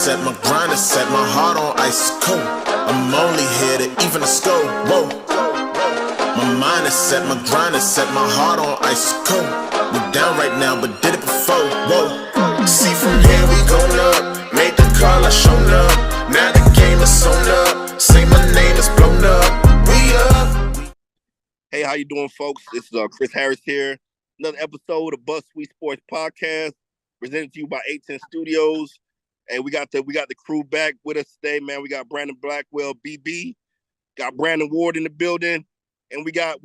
Set my grind and set my heart on ice cold. I'm only here to even the score. Whoa. My mind is set, my grind is set, my heart on ice cold. We down right now, but did it before. Whoa. See from here we going up. Made the call, I shown up. Now the game is sewn up. Say my name is blown up. We up. Hey, how you doing, folks? This is Chris Harris here. Another episode of Bus Sweet Sports Podcast, presented to you by 810 Studios. And we got the crew back with us today, man. We got Brandon Blackwell, BB, got Brandon Ward in the building, and we got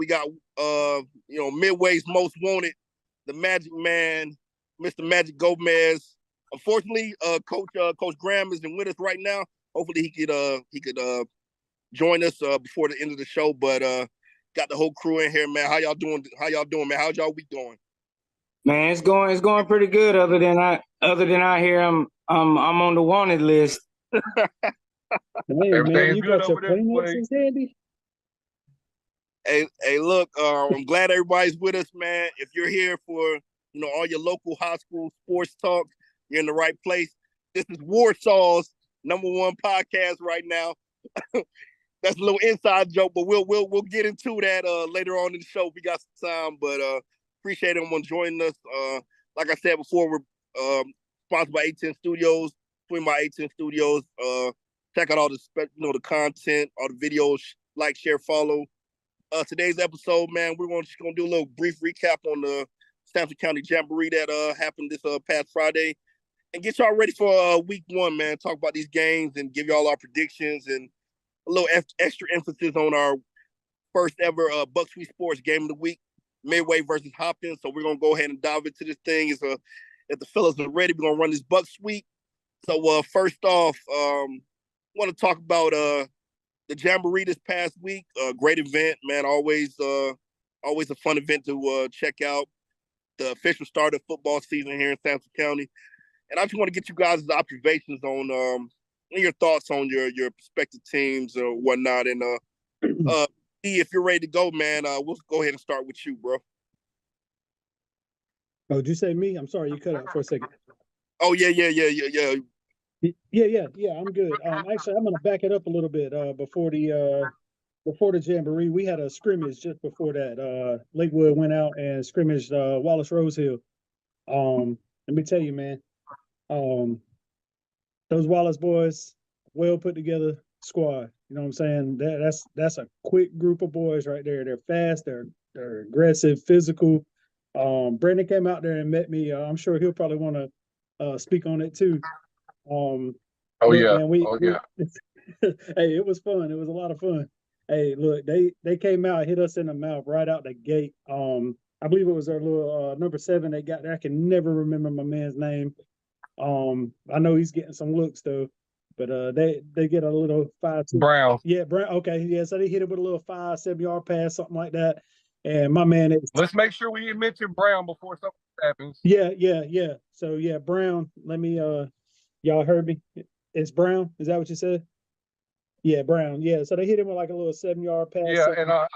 Midway's most wanted, the Magic Man, Mr. Magic Gomez. Unfortunately, Coach Graham isn't with us right now. Hopefully he could join us before the end of the show. But got the whole crew in here, man. How y'all doing, man? How's y'all week going? Man, it's going pretty good. Other than I hear I'm on the wanted list. Hey man, you got your Kleenexes handy? Hey, look, I'm glad everybody's with us, man. If you're here for all your local high school sports talk, you're in the right place. This is Warsaw's #1 podcast right now. That's a little inside joke, but we'll get into that later on in the show if we got some time. But appreciate everyone joining us. Like I said before, we're sponsored by 810 Studios. Between my 810 Studios, check out all the content, all the videos, like, share, follow. Today's episode, man, we're just gonna do a little brief recap on the Sampson County Jamboree that happened this past Friday, and get y'all ready for week 1, man. Talk about these games and give y'all our predictions and a little extra emphasis on our first ever Buck Sweet Sports game of the week, Midway versus Hobbton. So we're gonna go ahead and dive into this thing. If the fellas are ready, we're gonna run this Buck Sweep. So first off, want to talk about the Jamboree this past week. Great event, man. Always a fun event to check out. The official start of football season here in Sampson County, and I just want to get you guys' observations on your thoughts on your respective teams or whatnot. And if you're ready to go, man, we'll go ahead and start with you, bro. Oh, did you say me? I'm sorry, you cut out for a second. Oh yeah. Yeah. I'm good. Actually, I'm gonna back it up a little bit. Before the Jamboree, we had a scrimmage just before that. Lakewood went out and scrimmaged Wallace Rosehill. Let me tell you, man. Those Wallace boys, well put together squad. You know what I'm saying? That's a quick group of boys right there. They're fast. They're aggressive, physical. Brandon came out there and met me. I'm sure he'll probably want to speak on it too. Man, hey, it was fun. It was a lot of fun. Hey, look, they came out, hit us in the mouth right out the gate. I believe it was their little number 7 they got there. I can never remember my man's name. I know he's getting some looks though, but they get a little 5-2. Brown. Yeah, Brown. Okay, yeah. So they hit it with a little 5-7 yard pass, something like that. And my man is. Let's make sure we mention Brown before something happens. Yeah. So yeah, Brown. Let me. Y'all heard me. It's Brown. Is that what you said? Yeah, Brown. Yeah. So they hit him with like a little 7 yard pass. Yeah, and I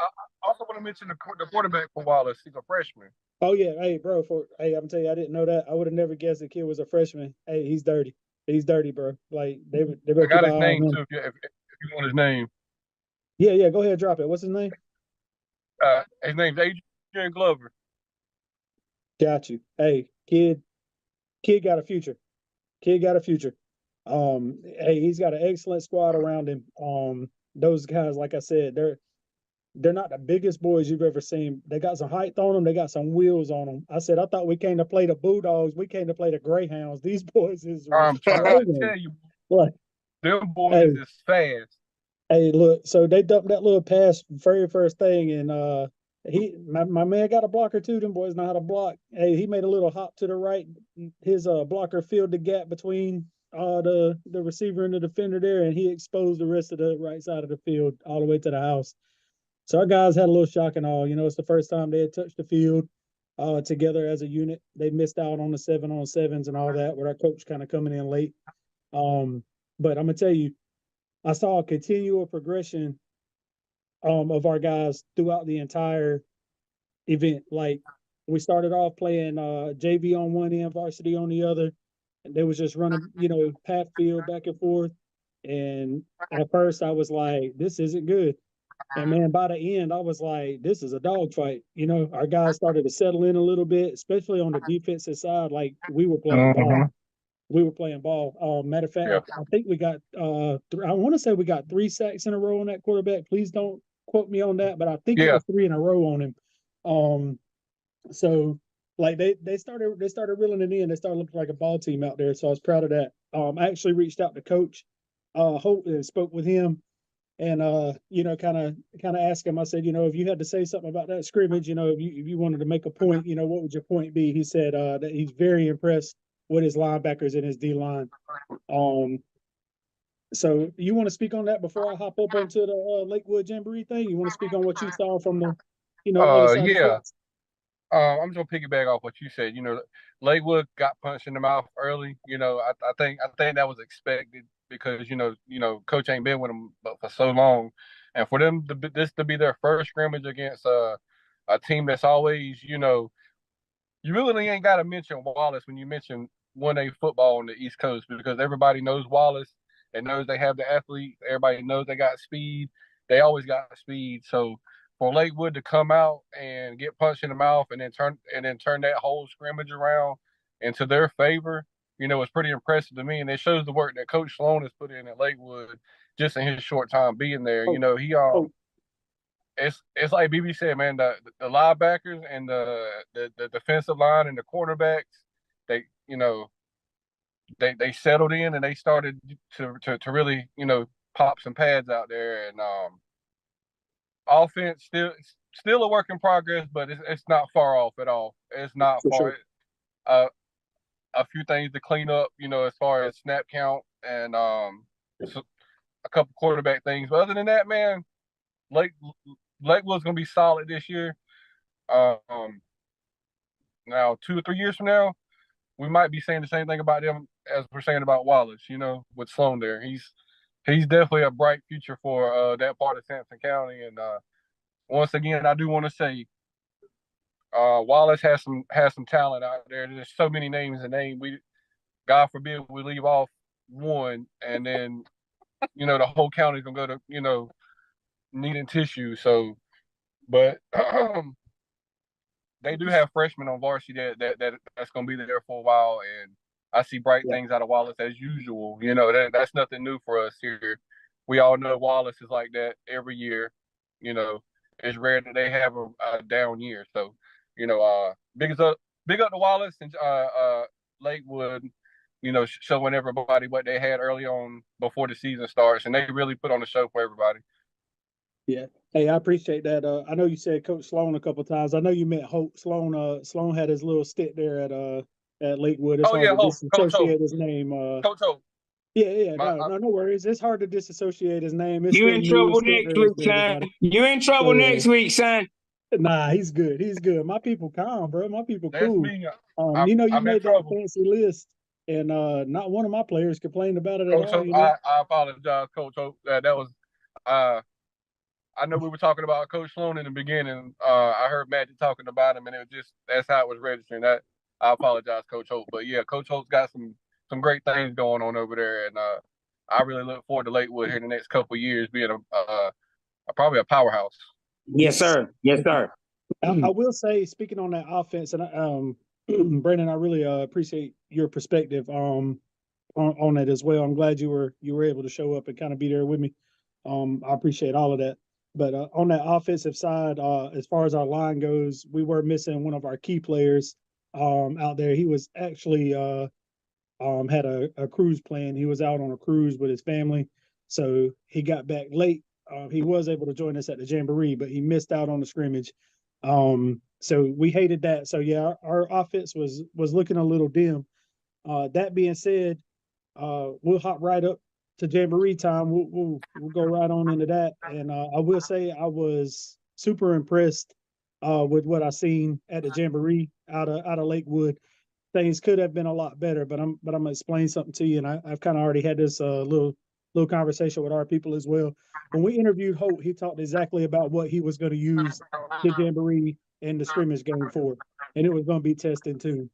also want to mention the quarterback for Wallace. He's a freshman. Oh yeah, hey bro. I'm gonna tell you, I didn't know that. I would have never guessed the kid was a freshman. Hey, he's dirty. He's dirty, bro. Like they I got his name too. If you want his name. Yeah. Go ahead, drop it. What's his name? His name's Adrian Glover. Got you. Hey, kid got a future. Kid got a future. Hey, he's got an excellent squad around him. Those guys, like I said, they're not the biggest boys you've ever seen. They got some height on them. They got some wheels on them. I said, I thought we came to play the Bulldogs. We came to play the Greyhounds. These boys is. I'm trying to tell you, what? Them boys is fast. Hey, look. So they dumped that little pass very first thing, and my man got a blocker too. Them boys know how to block. Hey, he made a little hop to the right. His blocker filled the gap between the receiver and the defender there, and he exposed the rest of the right side of the field all the way to the house. So our guys had a little shock and all. It's the first time they had touched the field together as a unit. They missed out on the 7-on-7s and all that, with our coach kind of coming in late. But I'm gonna tell you, I saw a continual progression of our guys throughout the entire event. Like, we started off playing JV on one end, varsity on the other. and they was just running, path field back and forth. And at first I was like, this isn't good. And man, by the end, I was like, this is a dogfight. Our guys started to settle in a little bit, especially on the defensive side. Like we were playing ball. We were playing ball. Matter of fact, Yeah. I think we got I want to say we got 3 sacks in a row on that quarterback. Please don't quote me on that, but I think it was 3 in a row on him. So like they started reeling it in. They started looking like a ball team out there. So I was proud of that. I actually reached out to Coach Holt and spoke with him, and kind of asked him. I said, if you had to say something about that scrimmage, if you wanted to make a point, what would your point be? He said that he's very impressed with his linebackers and his D line. So you want to speak on that before I hop up onto the Lakewood Jamboree thing? You want to speak on what you saw from the other side of the Yeah. fence? I'm just gonna piggyback off what you said. Lakewood got punched in the mouth early. I think that was expected because Coach ain't been with them for so long, and for them this to be their first scrimmage against a team that's always you really ain't got to mention Wallace when you mention 1A football on the East Coast because everybody knows Wallace and knows they have the athletes. Everybody knows they got speed. They always got speed. So for Lakewood to come out and get punched in the mouth and then turn that whole scrimmage around into their favor, it's pretty impressive to me. And it shows the work that Coach Sloan has put in at Lakewood just in his short time being there. It's like BB said, man. The linebackers and the defensive line and the cornerbacks, they they settled in and they started to really pop some pads out there. And offense still a work in progress, but it's not far off at all. It's not For far. sure. A few things to clean up, as far as snap count and so a couple quarterback things. But other than that, man, Lakewood's gonna be solid this year. Now 2 or 3 years from now, we might be saying the same thing about them as we're saying about Wallace. With Sloan there, he's definitely a bright future for that part of Sampson County. And once again, I do want to say, Wallace has some talent out there. There's so many names and names. God forbid we leave off one, and then the whole county's gonna go to needing tissue. So, but they do have freshmen on varsity that's going to be there for a while, and I see bright things out of Wallace as usual. That's nothing new for us here. We all know Wallace is like that every year. It's rare that they have a down year. So, big up to Wallace and Lakewood. Showing everybody what they had early on before the season starts, and they really put on a show for everybody. Yeah. Hey, I appreciate that. I know you said Coach Sloan a couple of times. I know you met Hope Sloan. Sloan had his little stint there at Lakewood. It's hard to disassociate his name. Coach Hope. Yeah. No worries. It's hard to disassociate his name. It's You still in new, trouble still next early week, for son. everybody. You in trouble next week, son. Nah, he's good. He's good. My people calm, bro. My people That's cool. me. You I'm made that trouble. fancy list, and not one of my players complained about it at Coach all. Hope, I apologize, Coach Hope. That was I know we were talking about Coach Sloan in the beginning. I heard Magic talking about him, and it was just that's how it was registering. That I apologize, Coach Hope. But yeah, Coach Hope's got some great things going on over there, and I really look forward to Lakewood here in the next couple of years being probably a powerhouse. Yes, sir. Yes, sir. I will say, speaking on that offense, and Brandon, I really appreciate your perspective on it as well. I'm glad you were able to show up and kind of be there with me. I appreciate all of that. But on that offensive side, as far as our line goes, we were missing one of our key players out there. He was actually had a cruise plan. He was out on a cruise with his family, so he got back late. He was able to join us at the Jamboree, but he missed out on the scrimmage. So we hated that. So yeah, our offense was looking a little dim. That being said, we'll hop right up to Jamboree time. We'll go right on into that. And I will say I was super impressed with what I seen at the Jamboree out of Lakewood. Things could have been a lot better, but I'm gonna explain something to you. And I've kind of already had this little conversation with our people as well. When we interviewed Holt, he talked exactly about what he was going to use the Jamboree and the scrimmage going forward, and it was going to be test and tune.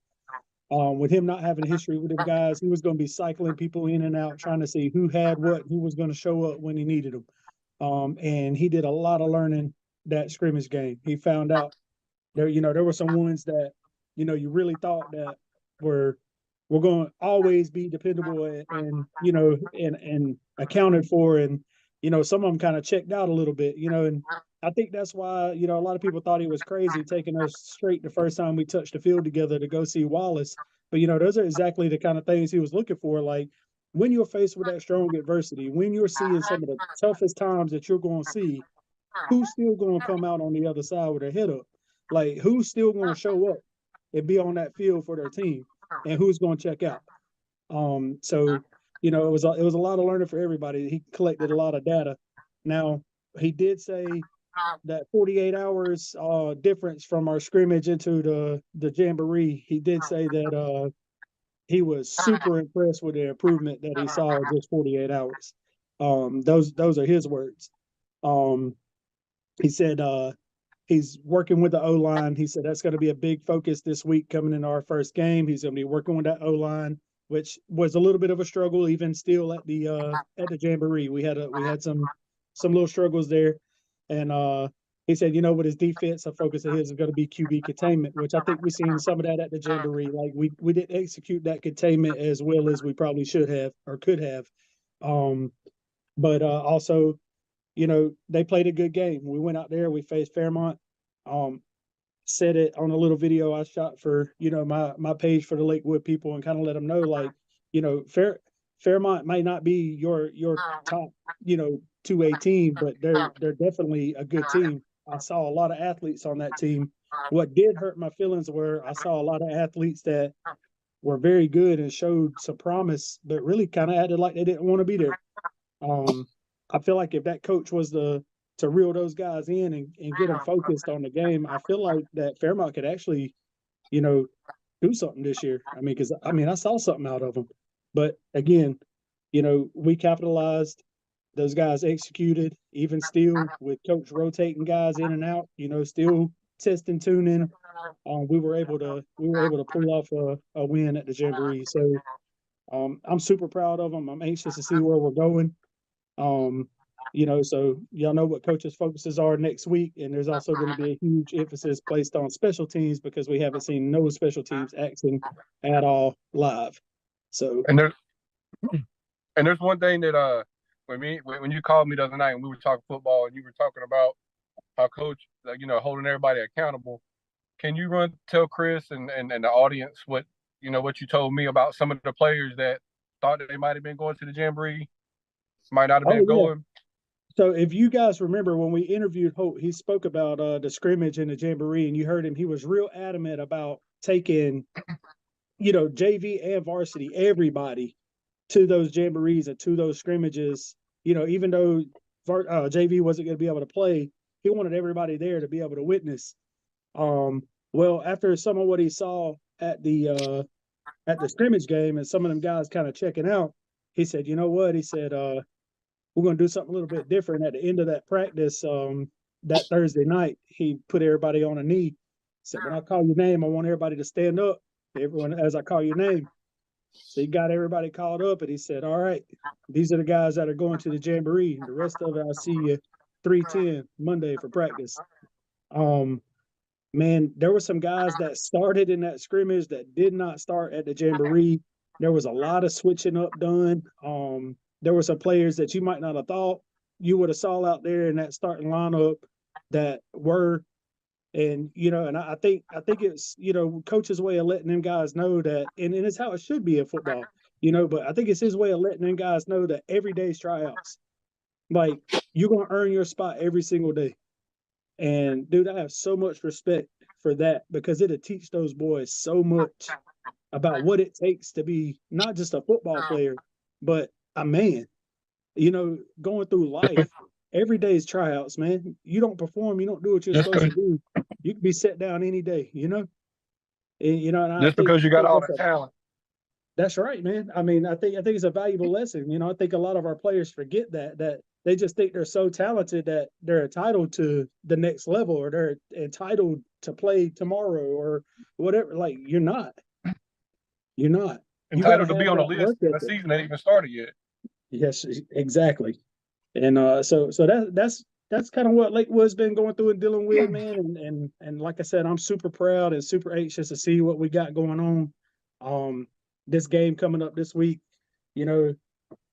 With him not having a history with them guys, he was going to be cycling people in and out, trying to see who had what, who was going to show up when he needed them. And he did a lot of learning that scrimmage game. He found out there were some ones that, you really thought that were going to always be dependable and accounted for. And, some of them kind of checked out a little bit, and I think that's why, a lot of people thought he was crazy taking us straight the first time we touched the field together to go see Wallace. But, those are exactly the kind of things he was looking for. Like, when you're faced with that strong adversity, when you're seeing some of the toughest times that you're going to see, who's still going to come out on the other side with their head up? Like, who's still going to show up and be on that field for their team, and who's going to check out? So, it was a lot of learning for everybody. He collected a lot of data. Now, he did say that 48 hours difference from our scrimmage into the jamboree. He did say that he was super impressed with the improvement that he saw in just 48 hours. Those are his words. He said he's working with the O-line. He said that's going to be a big focus this week coming into our first game. He's going to be working with that O-line, which was a little bit of a struggle even still at the jamboree. We had some little struggles there. And he said, with his defense, a focus of his is going to be QB containment, which I think we've seen some of that at the jamboree. Like, we didn't execute that containment as well as we probably should have or could have. But also, they played a good game. We went out there, we faced Fairmont. Said it on a little video I shot for, my page for the Lakewood people, and kind of let them know, like, Fairmont may not be your top, 2A team, but they're definitely a good team. I saw a lot of athletes on that team. What did hurt my feelings were I saw a lot of athletes that were very good and showed some promise, but really kind of acted like they didn't want to be there. I feel like if that coach was to reel those guys in and get them focused on the game, I feel like that Fairmont could actually, do something this year. Because I saw something out of them. But again, we capitalized. Those guys executed, even still with coach rotating guys in and out, still testing, tuning. We were able to pull off a win at the jamboree. So I'm super proud of them. I'm anxious to see where we're going. So y'all know what coaches' focuses are next week, and there's also going to be a huge emphasis placed on special teams because we haven't seen no special teams action at all live. So and there's one thing that when you called me the other night and we were talking football and you were talking about how coach holding everybody accountable, can you tell Chris and the audience what you told me about some of the players that thought that they might have been going to the jamboree, might not have been going? So if you guys remember when we interviewed Holt, he spoke about the scrimmage and the jamboree, and you heard him. He was real adamant about taking, JV and varsity, everybody to those jamborees and to those scrimmages. Even though JV wasn't going to be able to play, he wanted everybody there to be able to witness. Well, after some of what he saw at the scrimmage game and some of them guys kind of checking out, he said, you know what? He said, we're going to do something a little bit different at the end of that practice. That Thursday night, he put everybody on a knee. He said, when I call your name, I want everybody to stand up, everyone, as I call your name. So he got everybody called up, and he said, all right, these are the guys that are going to the jamboree. The rest of it, I'll see you 3:10 Monday for practice. Man, there were some guys that started in that scrimmage that did not start at the jamboree. There was a lot of switching up done. There were some players that you might not have thought you would have saw out there in that starting lineup that were, and I think it's coach's way of letting them guys know that, and it's how it should be in football, but I think it's his way of letting them guys know that every day's tryouts. Like, you're gonna earn your spot every single day. And dude, I have so much respect for that because it'll teach those boys so much about what it takes to be not just a football player, but a man. Going through life, every day is tryouts, man. You don't perform, you don't do what you're supposed to do. You can be set down any day, And just because you got all the talent. That's right, man. I think it's a valuable lesson. I think a lot of our players forget that they just think they're so talented that they're entitled to the next level, or they're entitled to play tomorrow or whatever. Like, you're not. You're not. You got entitled to be have on the that list. work The ethic. season ain't even started yet. Yes, exactly. And so that's kind of what Lakewood's been going through and dealing with, man. And like I said, I'm super proud and super anxious to see what we got going on. This game coming up this week, you know,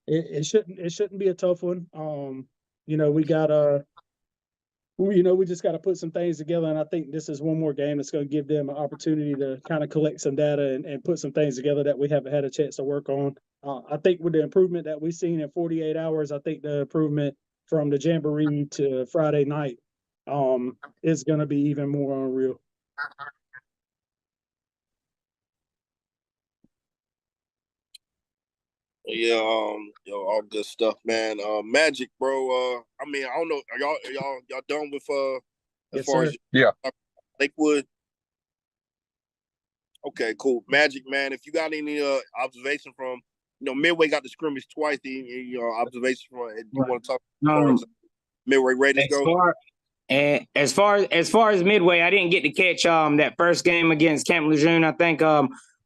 it shouldn't be a tough one. We got we just got to put some things together, and I think this is one more game that's going to give them an opportunity to kind of collect some data and put some things together that we haven't had a chance to work on. I think with the improvement that we've seen in 48 hours, I think the improvement from the jamboree to Friday night is going to be even more unreal. Yeah, all good stuff, man. Magic, bro. I mean, I don't know. Are y'all done with as Yes, far sir. as Lakewood? Okay, cool. Magic, man. If you got any observation from, Midway got the scrimmage twice. Observation from it. You want to talk as far as Midway Raiders go? As far as Midway, I didn't get to catch that first game against Camp Lejeune. I think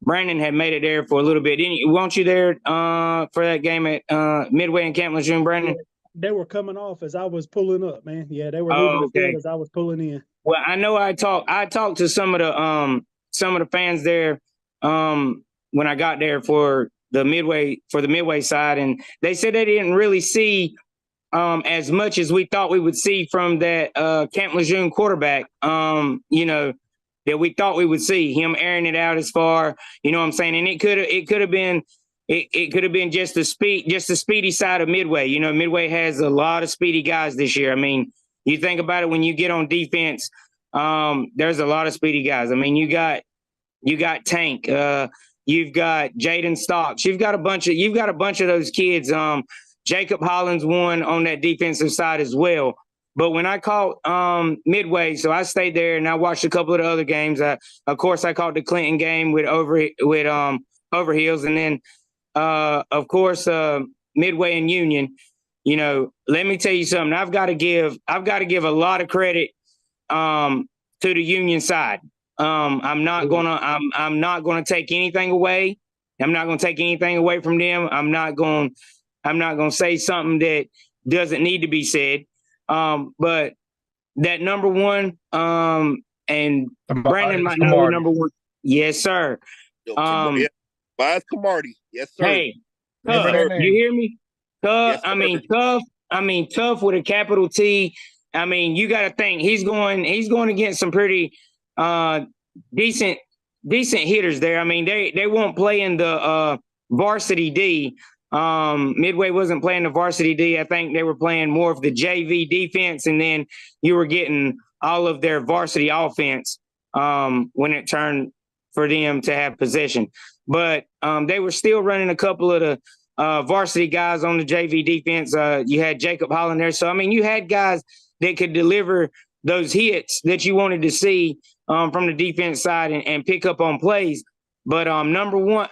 Brandon had made it there for a little bit. Weren't you there for that game at Midway and Camp Lejeune, Brandon? Yeah, they were coming off as I was pulling up, man. Yeah, they were leaving the field as I was pulling in. Well, I know I talked to some of the fans there when I got there for the Midway side, and they said they didn't really see as much as we thought we would see from that Camp Lejeune quarterback. That we thought we would see him airing it out as far, you know what I'm saying? And it could have been just the speedy side of Midway. Midway has a lot of speedy guys this year. I mean, you think about it when you get on defense, there's a lot of speedy guys. I mean, you got Tank, you've got Jaden Stocks, you've got a bunch of those kids. Jacob Hollins won on that defensive side as well. But when I caught Midway, so I stayed there and I watched a couple of the other games. Of course, I caught the Clinton game with Overheels, and then of course Midway and Union. Let me tell you something. I've got to give a lot of credit to the Union side. I'm not gonna take anything away. I'm not gonna take anything away from them. I'm not gonna say something that doesn't need to be said. But that number one, and Brandon might know the number one. Yes, sir. Bias Camardi. Yes, sir. Hey, Tough, you hear me? Tough. Yes, I mean, Tough with a capital T. I mean, you got to think he's going against some pretty decent hitters there. I mean, they won't play in the varsity D. Midway wasn't playing the varsity D. I think they were playing more of the JV defense, and then you were getting all of their varsity offense when it turned for them to have possession. But they were still running a couple of the varsity guys on the JV defense. You had Jacob Holland there. So, I mean, you had guys that could deliver those hits that you wanted to see from the defense side and pick up on plays. But number one,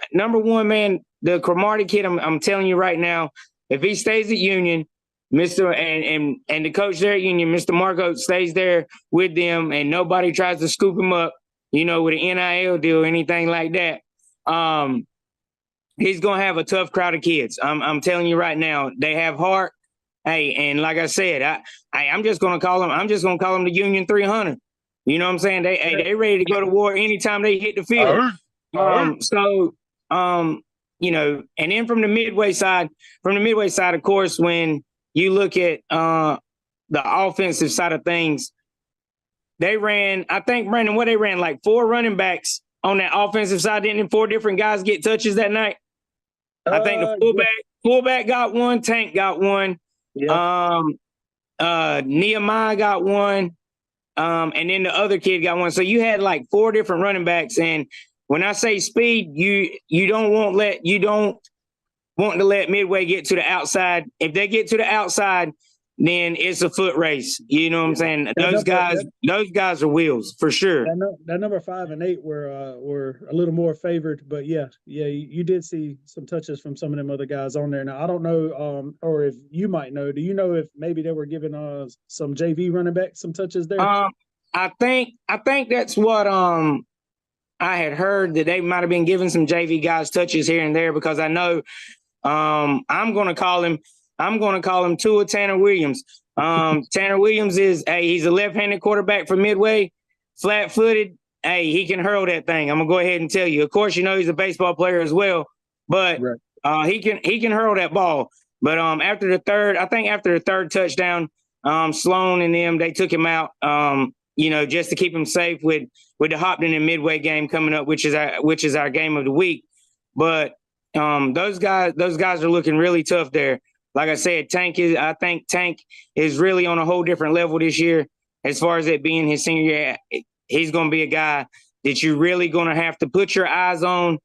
man, the Cromartie kid, I'm telling you right now, if he stays at Union, Mr. and the coach there at Union, Mr. Marco, stays there with them and nobody tries to scoop him up, with an NIL deal or anything like that, he's gonna have a tough crowd of kids. I'm telling you right now, they have heart. Hey, and like I said, I'm just gonna call them the Union 300. You know what I'm saying? They ready to go to war anytime they hit the field. And then from the Midway side, of course, when you look at the offensive side of things, they ran, I think, Brandon, they ran like 4 running backs on that offensive side. Didn't 4 different guys get touches that night? I think the fullback got one, Tank got one, Nehemiah got one, and then the other kid got one. So you had like 4 different running backs. And when I say speed, you don't want to let Midway get to the outside. If they get to the outside, then it's a foot race. You know what I'm saying? Those guys are wheels for sure. That number 5 and 8 were a little more favored, but yeah, you did see some touches from some of them other guys on there. Now I don't know, or if you might know. Do you know if maybe they were giving some JV running backs some touches there? I think that's what I had heard that they might have been giving some JV guys touches here and there, because I know I'm going to call him Tua Tanner Williams. Tanner Williams he's a left-handed quarterback for Midway, flat-footed. Hey, he can hurl that thing. I'm gonna go ahead and tell you. Of course, he's a baseball player as well, but he can hurl that ball. But after the third touchdown, Sloan and them, they took him out. Just to keep him safe with the Hobbton and Midway game coming up, which is our game of the week. But those guys are looking really tough there. Like I said, I think Tank is really on a whole different level this year. As far as it being his senior year, he's going to be a guy that you're really going to have to put your eyes on,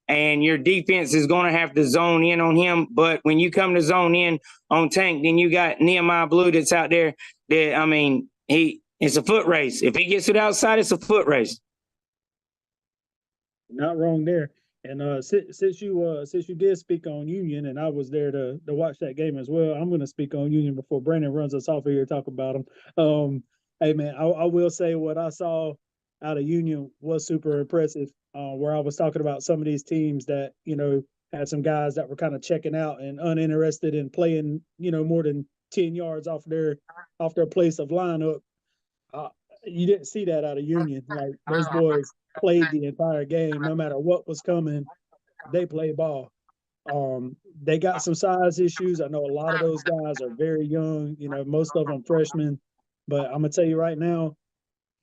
and your defense is going to have to zone in on him. But when you come to zone in on Tank, then you got Nehemiah Blue that's out there. It's a foot race. If he gets to the outside, it's a foot race. Not wrong there. And since you did speak on Union, and I was there to watch that game as well, I'm going to speak on Union before Brandon runs us off of here talk about them. Hey man, I will say what I saw out of Union was super impressive. Where I was talking about some of these teams that had some guys that were kind of checking out and uninterested in playing more than 10 yards off their place of lineup. You didn't see that out of Union. Like, those boys played the entire game, no matter what was coming. They played ball. They got some size issues. I know a lot of those guys are very young. Most of them freshmen. But I'm gonna tell you right now,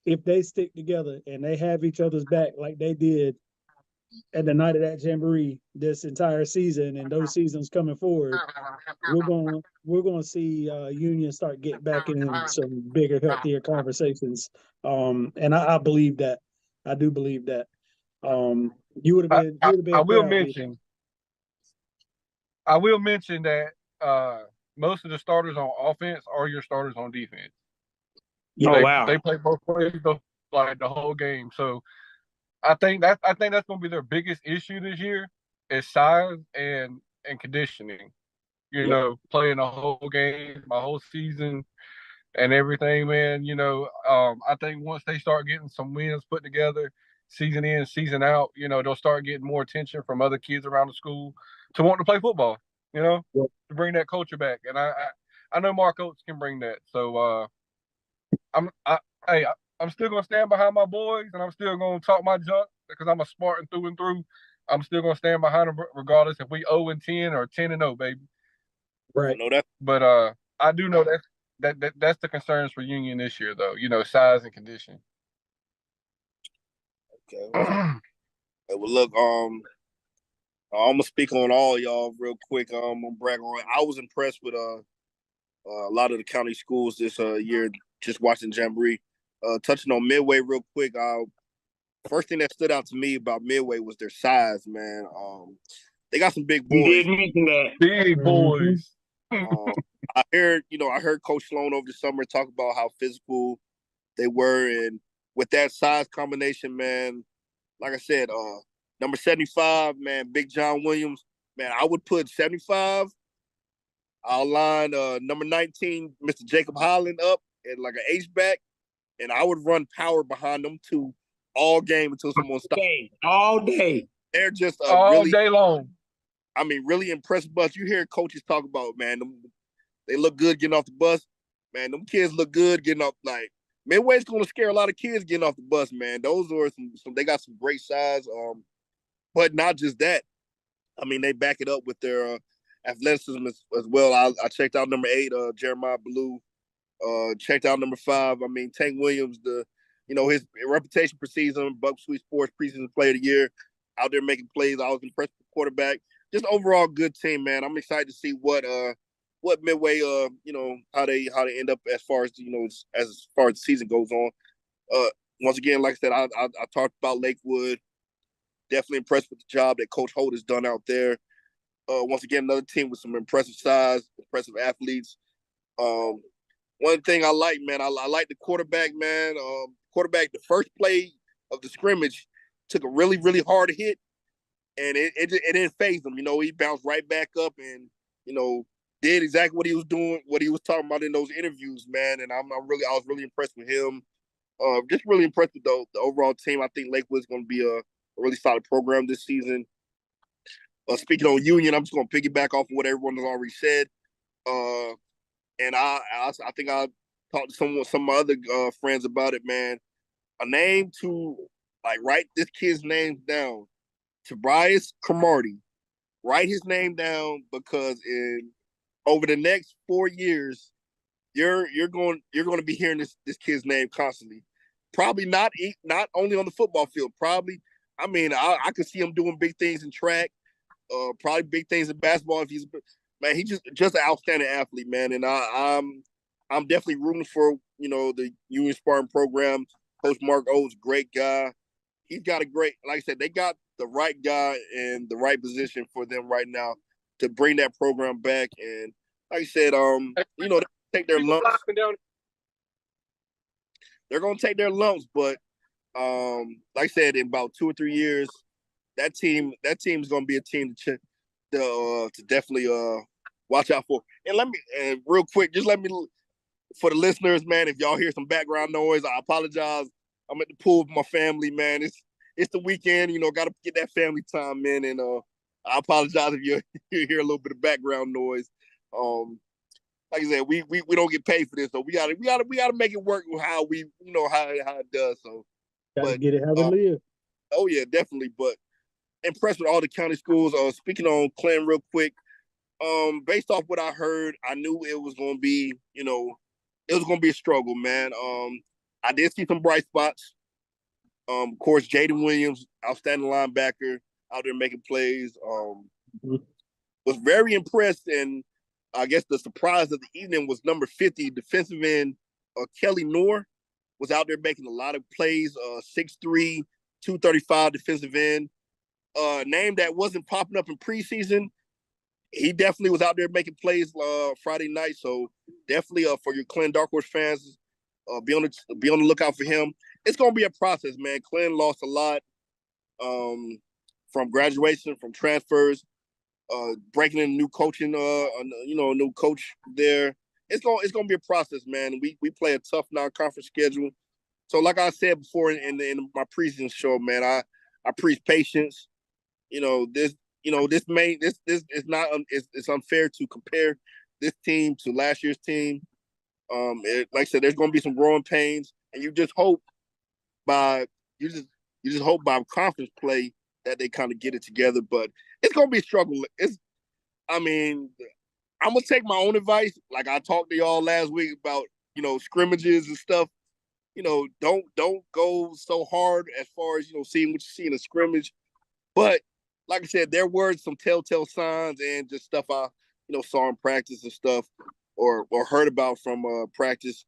if they stick together and they have each other's back like they did at the night of that jamboree this entire season and those seasons coming forward, we're gonna see Union start getting back in some bigger, healthier conversations. And I believe that. I do believe that. You would have been. I will mention that most of the starters on offense are your starters on defense. Wow! They play both ways the whole game. So I think that's going to be their biggest issue this year is size and conditioning. Playing the whole game, my whole season, and everything, man. I think once they start getting some wins put together, season in, season out, they'll start getting more attention from other kids around the school to want to play football. To bring that culture back, and I know Mark Oates can bring that. So I'm still gonna stand behind my boys, and I'm still gonna talk my junk because I'm a Spartan through and through. I'm still gonna stand behind them regardless if we 0-10 or 10-0, baby. Right. I know that. But I do know that's the concerns for Union this year, though. Size and condition. Okay. Well, look, I'm gonna speak on all y'all real quick. I'm gonna brag on. I was impressed with a lot of the county schools this year. Just watching Jamboree. Touching on Midway real quick. First thing that stood out to me about Midway was their size, man. They got some big boys. You did mention that. Big boys. I heard Coach Sloan over the summer talk about how physical they were, and with that size combination, man, like I said, number 75, man, Big John Williams, man, I would put 75. I'll line number 19, Mr. Jacob Holland, up at like an H-back, and I would run power behind them two all game until someone stops. All day. They're just all day long. I mean, really impressive bus. You hear coaches talk about, man, they look good getting off the bus. Man, them kids look good getting off. Like, Midway's going to scare a lot of kids getting off the bus, man. Those are some they got some great size. But not just that. I mean, they back it up with their athleticism as well. I checked out number 8, Jeremiah Blue. Checked out number 5. I mean, Tank Williams, his reputation per season, Buck Sweet Sports preseason player of the year, out there making plays. I was impressed with the quarterback. Just overall good team, man. I'm excited to see what Midway, how they end up as far as the season goes on. Once again, like I said, I talked about Lakewood. Definitely impressed with the job that Coach Holt has done out there. Once again, another team with some impressive size, impressive athletes. One thing I like, man, I like the quarterback, man. The first play of the scrimmage took a really, really hard hit, and it didn't faze him. He bounced right back up and, did exactly what he was doing, what he was talking about in those interviews, man. And I was really impressed with him. Just really impressed with the overall team. I think Lakewood's going to be a really solid program this season. Speaking on Union, I'm just going to piggyback off of what everyone has already said. And I think I talked to some of my other friends about it, man. A name to write this kid's name down. Tobias Cromartie. Write his name down because over the next 4 years, you're going to be hearing this kid's name constantly. Probably not only on the football field. Probably, I could see him doing big things in track. Probably big things in basketball. If he's just an outstanding athlete, man. And I'm definitely rooting for the Union Spartan program. Coach Mark Oates, great guy. He's got like I said, they got the right guy in the right position for them right now to bring that program back. And like I said, they take their lumps. They're gonna take their lumps, but like I said, in about 2 or 3 years, that team is gonna be a team to definitely watch out for. And real quick, just for the listeners, man, if y'all hear some background noise, I apologize. I'm at the pool with my family, man. It's the weekend, got to get that family time in, and I apologize if you hear a little bit of background noise. Like I said, we don't get paid for this, so we gotta make it work with how how it does. So, gotta get it how we live. Oh yeah, definitely. But impressed with all the county schools. Speaking on Clinton real quick, based off what I heard, I knew it was gonna be, a struggle, man. I did see some bright spots. Of course, Jaden Williams, outstanding linebacker, out there making plays. Was very impressed, and I guess the surprise of the evening was number 50, defensive end Kelly Noor, was out there making a lot of plays. 6'3", 235 defensive end. Name that wasn't popping up in preseason. He definitely was out there making plays Friday night. So definitely for your Clinton Dark Horse fans, be on the lookout for him. It's gonna be a process, man. Clinton lost a lot from graduation, from transfers, breaking in new coaching, a new coach there. It's gonna be a process, man. We play a tough non-conference schedule. So like I said before in my preseason show, man, I preach patience. This is not it's unfair to compare this team to last year's team. Like I said, there's going to be some growing pains, and you just hope by conference play that they kind of get it together. But it's going to be a struggle. I'm gonna take my own advice. Like I talked to y'all last week about scrimmages and stuff. Don't go so hard as far as seeing what you see in a scrimmage. But like I said, there were some telltale signs and just stuff I saw in practice and stuff, or heard about from practice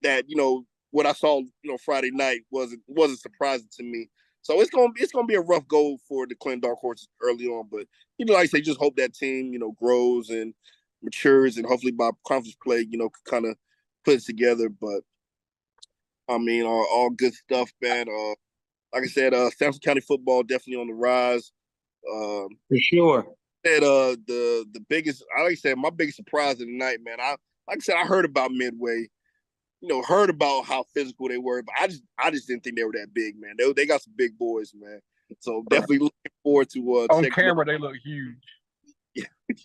that what I saw Friday night wasn't surprising to me. So it's gonna be a rough go for the Clinton Dark Horses early on, but like I say, just hope that team grows and matures, and hopefully by conference play can kind of put it together. But all good stuff, man. Like I said, Sampson County football definitely on the rise. For sure. Said the biggest, like I said, my biggest surprise of the night, man. I heard about Midway, heard about how physical they were, but I just didn't think they were that big, man. They got some big boys, man. So definitely looking forward to on camera. They look huge.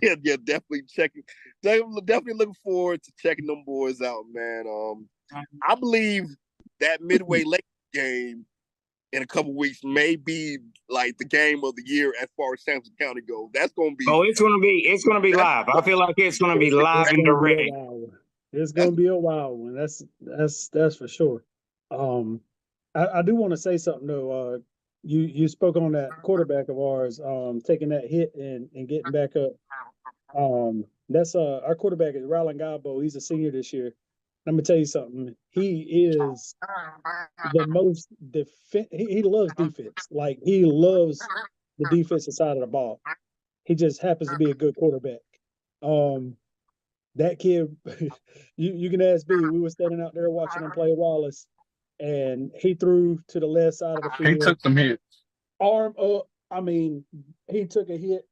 Yeah, definitely checking. Definitely looking forward to checking them boys out, man. I believe that Midway Lake game in a couple weeks may be like the game of the year as far as Sampson County goes. That's gonna be. Oh, it's gonna be live. I feel like it's gonna be live and direct. It's gonna be a wild one. That's for sure. I do want to say something though. You spoke on that quarterback of ours, taking that hit and getting back up. That's our quarterback is Rylan Gabo. He's a senior this year. Let me tell you something. He is the most he loves defense. Like he loves the defensive side of the ball. He just happens to be a good quarterback. That kid, you can ask B. We were standing out there watching him play Wallace, and he threw to the left side of the field. He took some hits. Arm up. He took a hit.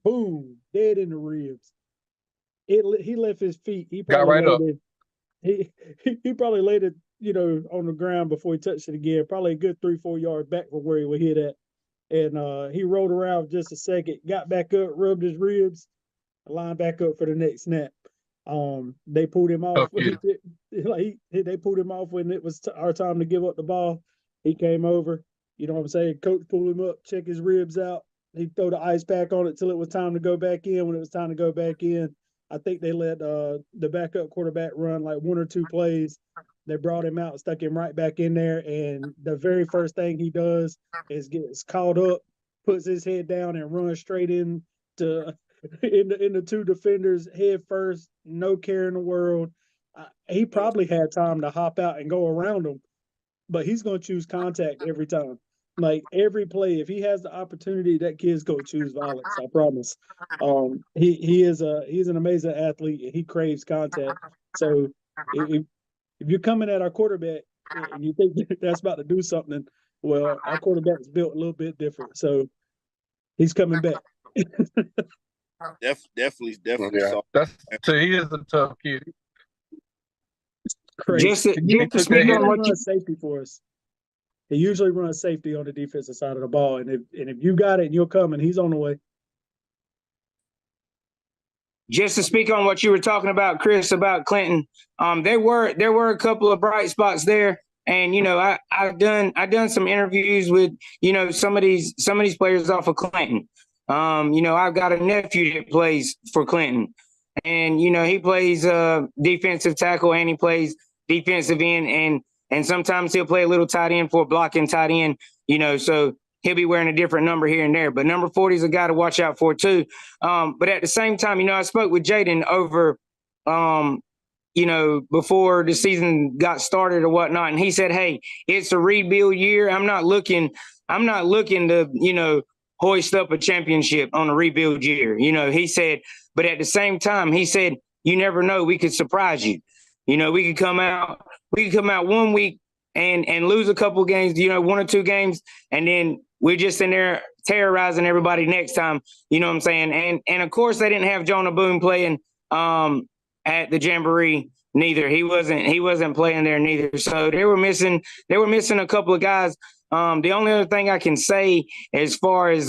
Boom, dead in the ribs. He left his feet. He got right up. He probably laid it, on the ground before he touched it again. Probably a good 3-4 yards back from where he would hit at. And he rolled around just a second, got back up, rubbed his ribs, lined back up for the next snap. They pulled him off. They pulled him off when it was our time to give up the ball. He came over. You know what I'm saying? Coach pulled him up, check his ribs out. He throw the ice pack on it till it was time to go back in. When it was time to go back in, I think they let the backup quarterback run like 1 or 2 plays. They brought him out, stuck him right back in there, and the very first thing he does is gets caught up, puts his head down, and runs straight in the 2 defenders head first, no care in the world. He probably had time to hop out and go around them, but he's going to choose contact every time. Like every play, if he has the opportunity, that kid's going to choose violence. I promise. He's an amazing athlete, and he craves contact. So if you're coming at our quarterback and you think that's about to do something, well, our quarterback is built a little bit different. So he's coming back. Definitely. Yeah. So he is a tough kid. Crazy. Just to speak on what you safety for us. He usually runs safety on the defensive side of the ball, and if you got it and you're coming, he's on the way. Just to speak on what you were talking about, Chris, about Clinton, there were a couple of bright spots there, and I've done some interviews with some of these players off of Clinton. I've got a nephew that plays for Clinton, and he plays defensive tackle and he plays defensive end, and sometimes he'll play a little tight end for a blocking tight end. So he'll be wearing a different number here and there. But number 40 is a guy to watch out for too. But at the same time, I spoke with Jaden over, before the season got started or whatnot, and he said, "Hey, it's a rebuild year. I'm not looking to, hoist up a championship on a rebuild year." He said, but at the same time, he said, "You never know. We could surprise you. We could come out 1 week and lose a couple games, 1 or 2 games, and then we're just in there terrorizing everybody next time." You know what I'm saying? And of course they didn't have Jonah Boone playing at the jamboree neither. He wasn't playing there neither. So they were missing a couple of guys. The only other thing I can say as far as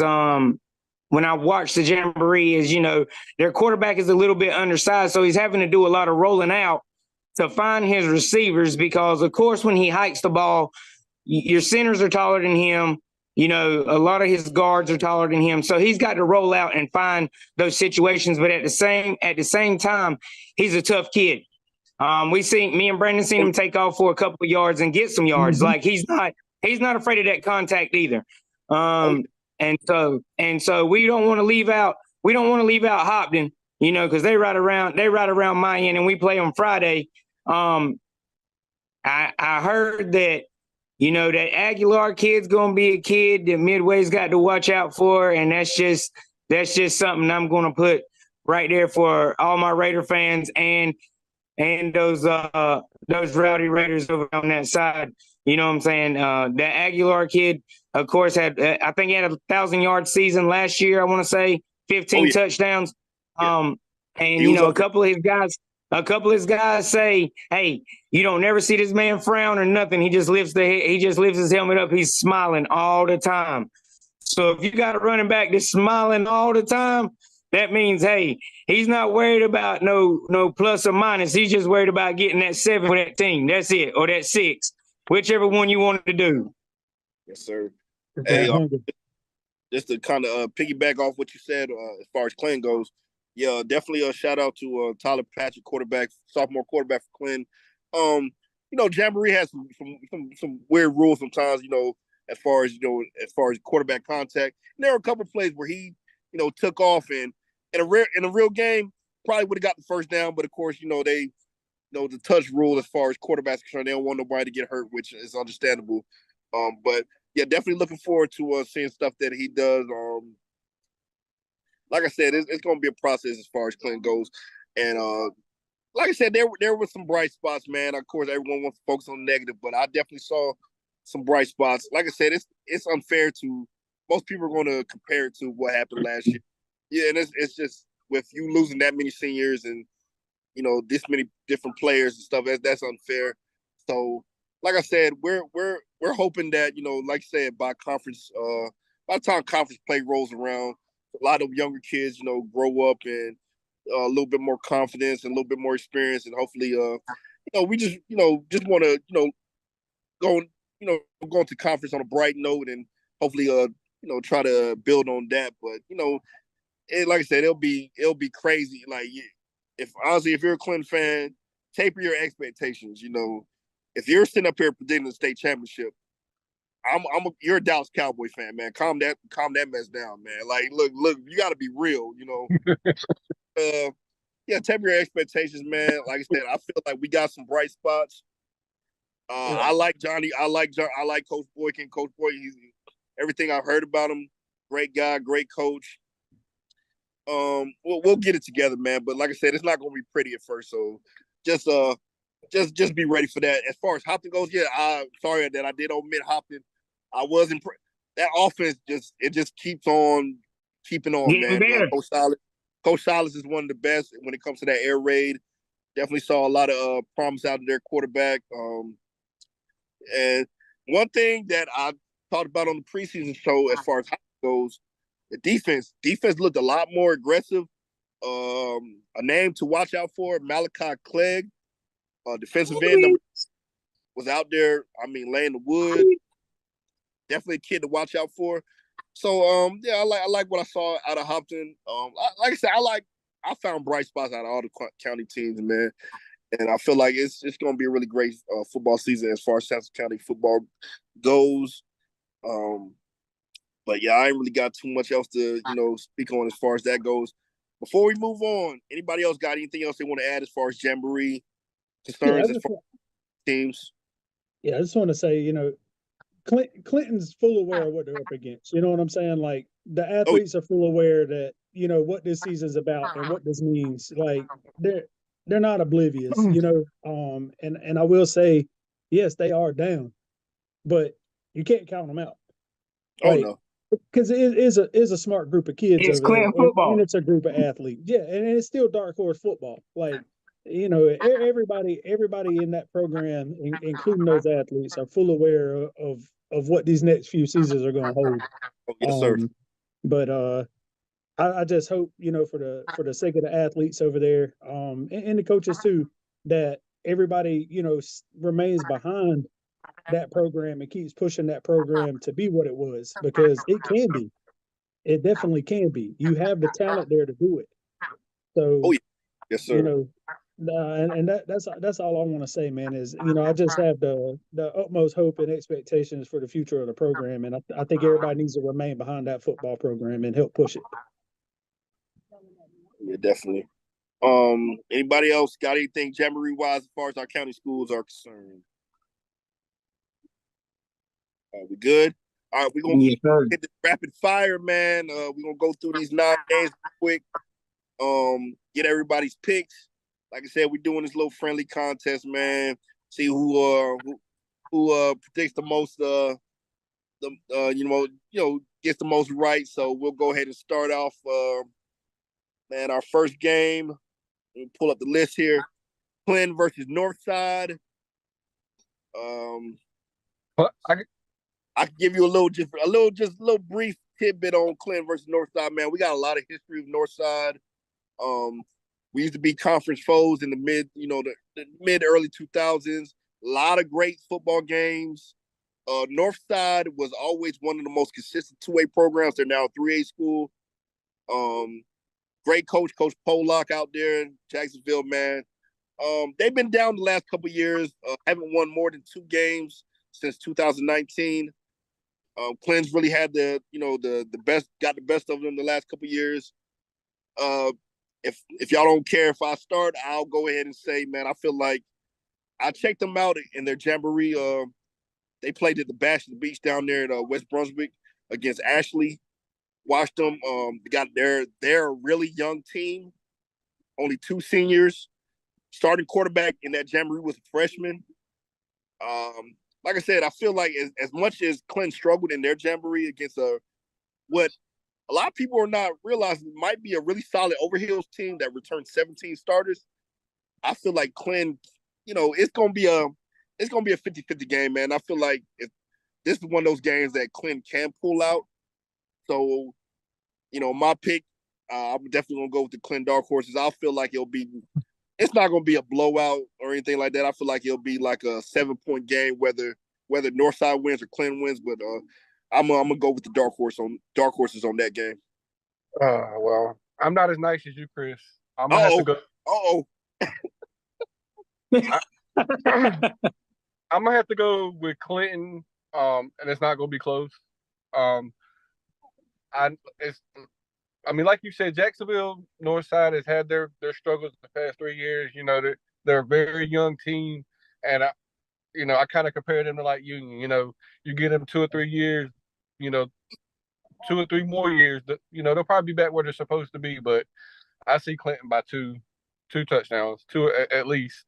when I watched the jamboree is, their quarterback is a little bit undersized, so he's having to do a lot of rolling out to find his receivers because, of course, when he hikes the ball, your centers are taller than him. A lot of his guards are taller than him. So he's got to roll out and find those situations. But at the same time, he's a tough kid. Me and Brandon seen him take off for a couple of yards and get some yards. Mm-hmm. Like he's not afraid of that contact either. And so we don't want to leave out Hobbton, because they right around my end and we play on Friday. I heard that, that Aguilar kid's going to be a kid that Midway's got to watch out for. And that's just something I'm going to put right there for all my Raider fans and those rowdy Raiders over on that side. You know what I'm saying? That Aguilar kid, of course, I think he had a 1,000-yard season last year. I want to say 15 touchdowns. Yeah. And a couple of his guys say, "Hey, you don't never see this man frown or nothing. He just lifts his helmet up. He's smiling all the time." So if you got a running back that's smiling all the time, that means, hey, he's not worried about no plus or minus. He's just worried about getting that 7 for that team. That's it, or that 6, whichever one you wanted to do. Yes, sir. Hey, just to kind of piggyback off what you said as far as Clinton goes, yeah, definitely a shout out to Tyler Patrick, sophomore quarterback for Clinton. Jamboree has some weird rules sometimes, as far as quarterback contact. And there were a couple of plays where he, took off and in a real game probably would have got the first down, but of course, the touch rule as far as quarterbacks concerned, they don't want nobody to get hurt, which is understandable. But yeah, definitely looking forward to seeing stuff that he does. Like I said, it's going to be a process as far as Clinton goes. And like I said, there were some bright spots, man. Of course, everyone wants to focus on negative, but I definitely saw some bright spots. Like I said, it's unfair to most people are going to compare it to what happened last year. Yeah, and it's just with you losing that many seniors and this many different players and stuff, that's unfair. So like I said, we're hoping that, you know, like I said, by the time conference play rolls around, a lot of younger kids, you know, grow up and a little bit more confidence and a little bit more experience, and hopefully, you know, we just want to, go, go into conference on a bright note, and hopefully, try to build on that. But like I said, it'll be crazy. Like, if honestly, if you're a Clinton fan, taper your expectations. You know, if you're sitting up here predicting the state championship, you're a Dallas Cowboy fan, man. Calm that mess down, man. Like, look, you got to be real. Yeah, taper your expectations, man. Like I said, I feel like we got some bright spots. I like Johnny. I like Coach Boykin. Coach Boykin, everything I've heard about him, great guy, great coach. We'll get it together, man. But like I said, it's not going to be pretty at first. So just be ready for that. As far as Hobbton goes, yeah, I'm sorry that I did omit Hobbton. I was impressed. That offense just keeps on keeping on, Getting man. better. Coach Silas is one of the best when it comes to that air raid. Definitely saw a lot of promise out of their quarterback. And one thing that I talked about on the preseason show, as far as how it goes, the defense looked a lot more aggressive. A name to watch out for, Malachi Clegg, defensive end, was out there. I mean, laying the wood. Definitely a kid to watch out for. So yeah, I like what I saw out of Hobbton. Like I said, I found bright spots out of all the county teams, man. And I feel like it's going to be a really great football season as far as Sampson County football goes. But yeah, I ain't really got too much else to speak on as far as that goes. Before we move on, anybody else got anything else they want to add as far as jamboree concerns, as far as teams? Yeah, I just want to say, Clinton's full aware of what they're up against. You know what I'm saying? Like, the athletes are full aware that, what this season's about and what this means. Like, they're not oblivious, and I will say, yes, they are down, but you can't count them out. Like, no. Because it is a smart group of kids It's over there, football. and it's a group of athletes. Yeah, and it's still dark horse football. Like, everybody in that program, including those athletes, are full aware of what these next few seasons are going to hold. Yes, sir. But I just hope, for the sake of the athletes over there, and the coaches too, that everybody, remains behind that program and keeps pushing that program to be what it was, because it can be. It definitely can be. You have the talent there to do it. So, yes, sir. And that's all I want to say, man, is, I just have the utmost hope and expectations for the future of the program. And I think everybody needs to remain behind that football program and help push it. Yeah, definitely. Anybody else got anything jamboree wise as far as our county schools are concerned? We good? All right, we're gonna hit the rapid fire, man. We're gonna go through these 9 games quick. Get everybody's picks. Like I said, we're doing this little friendly contest, man. See who predicts the most gets the most right. So we'll go ahead and start off man, our first game. Let me pull up the list here. Clinton versus Northside. I can give you a little brief tidbit on Clinton versus Northside, man. We got a lot of history of Northside. We used to be conference foes in the mid early 2000s. A lot of great football games. Northside was always one of the most consistent 2A programs. They're now a 3A school. Great coach Pollock out there in Jacksonville, man. They've been down the last couple of years. Haven't won more than 2 games since 2019. Clinton's really had the best, got the best of them the last couple of years. If y'all don't care if I start, I'll go ahead and say, man, I feel like I checked them out in their jamboree. They played at the Bash of the Beach down there at West Brunswick against Ashley. Watched them. They're a really young team. Only 2 seniors. Starting quarterback in that jamboree was a freshman. Like I said, I feel like as much as Clinton struggled in their jamboree against what a lot of people are not realizing might be a really solid Overhills team that returned 17 starters. I feel like Clinton, it's going to be it's gonna be a 50-50 game, man. I feel like if this is one of those games that Clinton can pull out. So, my pick, I'm definitely gonna go with the Clinton Dark Horses. I feel like it's not gonna be a blowout or anything like that. I feel like it'll be like a 7-point game, whether Northside wins or Clinton wins. But I'm gonna go with the Dark Horses on that game. Well, I'm not as nice as you, Chris. I'm gonna have to go. I'm gonna have to go with Clinton, and it's not gonna be close. Like you said, Jacksonville Northside has had their struggles the past 3 years. They're a very young team, and I kind of compare them to like Union. You get them 2 or 3 years, 2 or 3 more years. They'll probably be back where they're supposed to be. But I see Clinton by two touchdowns, 2 at least.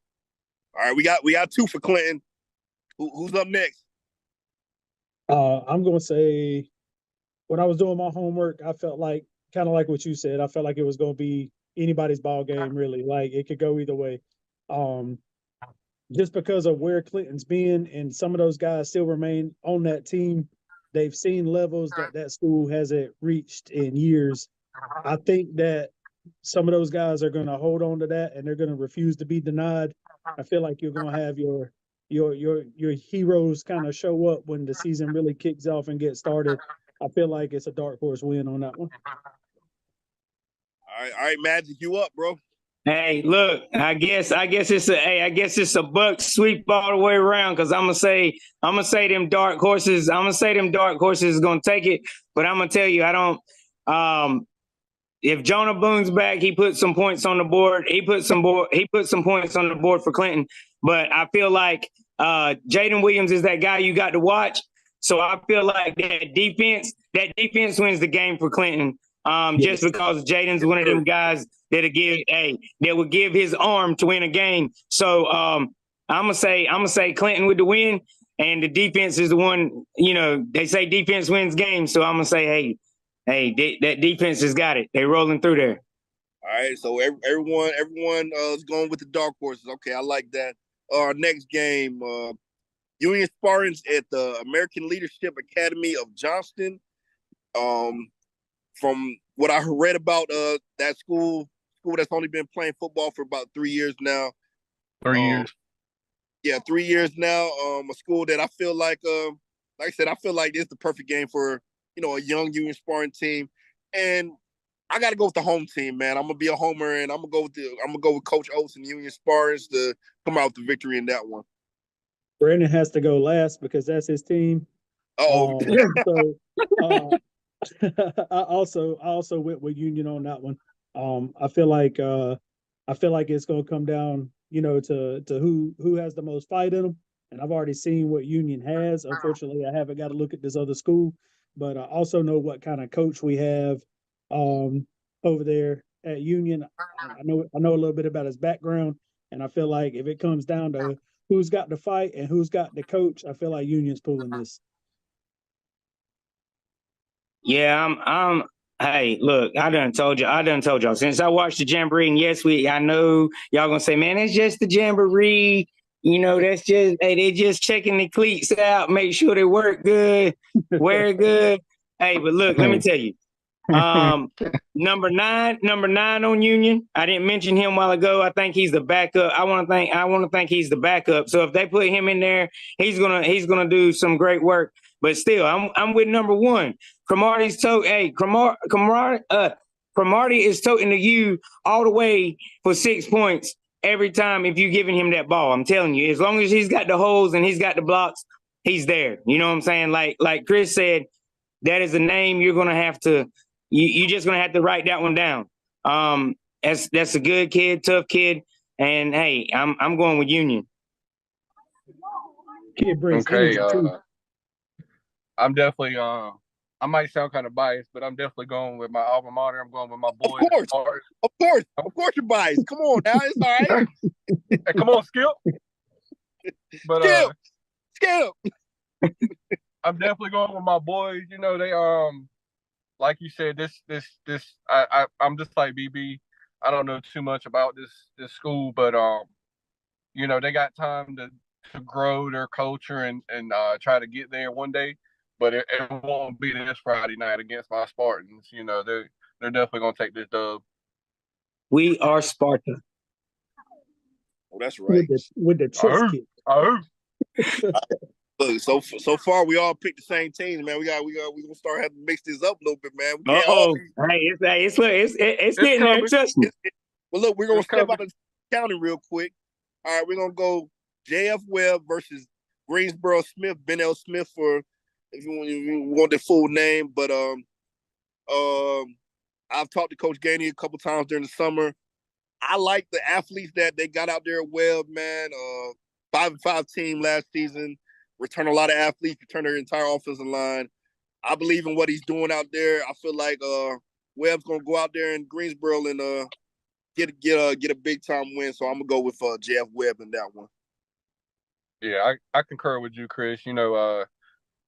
All right, we got 2 for Clinton. Who's up next? I'm gonna say, when I was doing my homework, I felt like kind of like what you said. I felt like it was gonna be anybody's ball game, really. Like it could go either way. Just because of where Clinton's been, and some of those guys still remain on that team. They've seen levels that school hasn't reached in years. I think that some of those guys are going to hold on to that, and they're going to refuse to be denied. I feel like you're going to have your heroes kind of show up when the season really kicks off and gets started. I feel like it's a dark horse win on that one. All right, Magic, you up, bro? Hey, look, I guess it's a buck sweep all the way around, because I'm gonna say them dark horses. I'm gonna say them dark horses is gonna take it, but I'm gonna tell you, I don't. If Jonah Boone's back, he put some points on the board. He put some points on the board for Clinton. But I feel like Jaden Williams is that guy you got to watch. So I feel like that defense wins the game for Clinton. Just because Jaden's one of them guys that would give his arm to win a game. So I'm gonna say Clinton with the win, and the defense is the one. They say defense wins games, so I'm gonna say, that defense has got it. They're rolling through there. All right, so everyone is going with the dark horses. Okay, I like that. Our next game, Union Spartans at the American Leadership Academy of Johnston. From what I read about that school that's only been playing football for about 3 years now. 3 years. Yeah, 3 years now. A school that I feel like I said, I feel like this is the perfect game for a young Union Spartan team, and I got to go with the home team, man. I'm gonna be a homer, and I'm gonna go with Coach Oates and Union Spartans to come out with the victory in that one. Brandon has to go last because that's his team. Oh, I also went with Union on that one. I feel like it's gonna come down, to who has the most fight in them. And I've already seen what Union has. Unfortunately, I haven't got to look at this other school, but I also know what kind of coach we have over there at Union. I know a little bit about his background, and I feel like if it comes down to who's got the fight and who's got the coach, I feel like Union's pulling this. Yeah, hey, look, I done told y'all since I watched the jamboree, and yes, I know y'all gonna say, man, it's just the jamboree. That's just, they just checking the cleats out, make sure they work good, wear good. Hey, but look, let me tell you, number nine on Union. I didn't mention him a while ago. I think he's the backup. I want to think he's the backup. So if they put him in there, he's gonna do some great work. But still, I'm with number 1. Cromartie is toting to you all the way for 6 points every time if you're giving him that ball. I'm telling you, as long as he's got the holes and he's got the blocks, he's there. You know what I'm saying? Like Chris said, that is a name you're gonna have to. You're just gonna have to write that one down. That's a good kid, tough kid, and hey, I'm going with Union. Kid brings Okay, energy too. I'm definitely I might sound kind of biased, but I'm definitely going with my alma mater. I'm going with my boys. Of course you're biased. Come on now, it's all right. Hey, come on, Skip. But Skip. I'm definitely going with my boys. They like you said, I'm just like BB. I don't know too much about this school, but they got time to grow their culture and try to get there one day. But it won't be this Friday night against my Spartans. You know, they're definitely gonna take this dub. We are Sparta. Oh, that's right. With the twist kick. Look, so far we all picked the same teams, man. We gonna start having to mix this up a little bit, man. We can't all It's getting there. Trust me. Well, look, we're gonna step out of the county real quick. All right, we're gonna go JF Webb versus Greensboro Smith, Ben L. Smith for if you want the full name. But I've talked to Coach Gainey a couple times during the summer. I like the athletes that they got out there at Webb, man. 5-5 team last season, return a lot of athletes, return their entire offensive line. I believe in what he's doing out there. I feel like Webb's gonna go out there in Greensboro and get a big time win. So I'm gonna go with JF Webb in that one. Yeah, I concur with you, Chris. You know,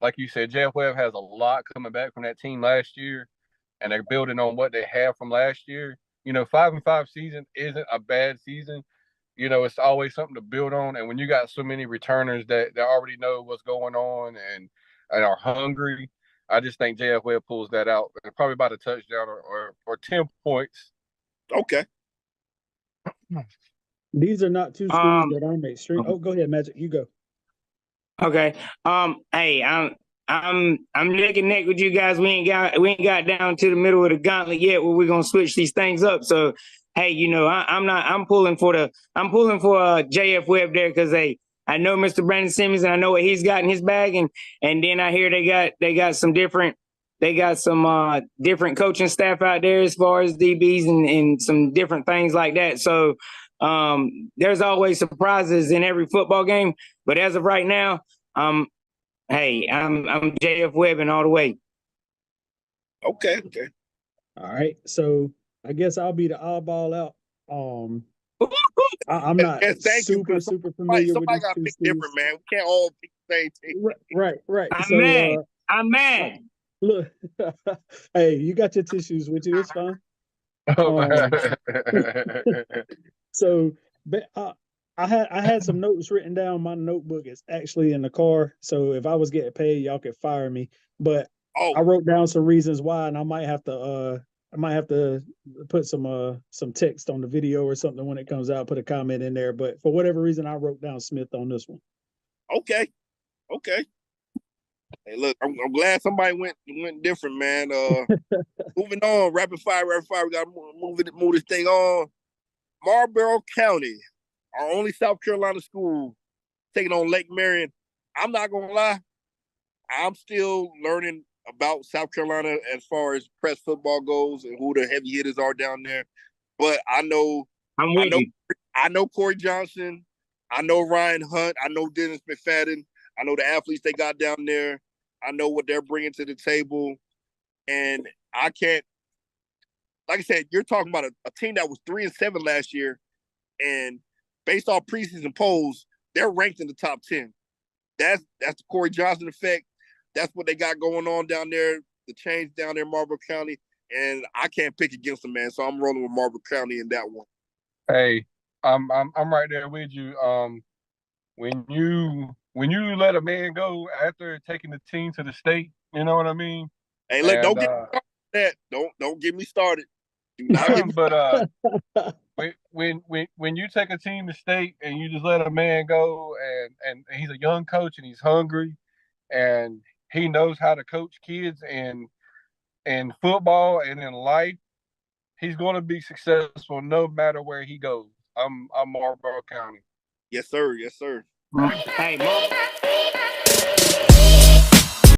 like you said, JF Webb has a lot coming back from that team last year, and they're building on what they have from last year. You know, 5-5 season isn't a bad season. You know, it's always something to build on. And when you got so many returners that already know what's going on and are hungry, I just think JF Webb pulls that out. Probably about a touchdown or 10 points. Okay. These are not two schools that I'm extreme. Oh, go ahead, Magic. You go. Okay. Hey, I'm neck and neck with you guys. We ain't got down to the middle of the gauntlet yet where we're gonna switch these things up. So hey, you know, I'm pulling for JF Webb there because I know Mr. Brandon Simmons and I know what he's got in his bag, and then I hear they got some different coaching staff out there as far as DBs and some different things like that. So there's always surprises in every football game, but as of right now, I'm JF Webb and all the way. Okay. All right. So I guess I'll be the oddball out. I'm not super familiar with these two schools. Different, man. We can't all pick the same team. Right. I'm mad. Look, hey, you got your tissues with you. It's fine. So, I had some notes written down. My notebook is actually in the car. So if I was getting paid, y'all could fire me. But I wrote down some reasons why, and I might have to put some text on the video or something when it comes out. Put a comment in there. But for whatever reason, I wrote down Smith on this one. Okay. Hey, look, I'm glad somebody went different, man. Moving on, rapid fire. We got to move this thing on. Marlboro County, our only South Carolina school, taking on Lake Marion. I'm not gonna lie, I'm still learning about South Carolina as far as press football goes and who the heavy hitters are down there. But I know Corey Johnson, I know Ryan Hunt, I know Dennis McFadden, I know the athletes they got down there. I know what they're bringing to the table, and I can't. Like I said, you're talking about a team that was 3-7 last year, and based off preseason polls, they're ranked in the top 10. That's the Corey Johnson effect. That's what they got going on down there. The change down there in Marlboro County, and I can't pick against them, man. So I'm rolling with Marlboro County in that one. Hey, I'm right there with you. When you let a man go after taking the team to the state, you know what I mean? Hey, look, don't get me started on that. Don't get me started. But when you take a team to state and you just let a man go and he's a young coach and he's hungry and he knows how to coach kids in football and in life, he's going to be successful no matter where he goes. I'm Marlboro County. Yes, sir. Hey,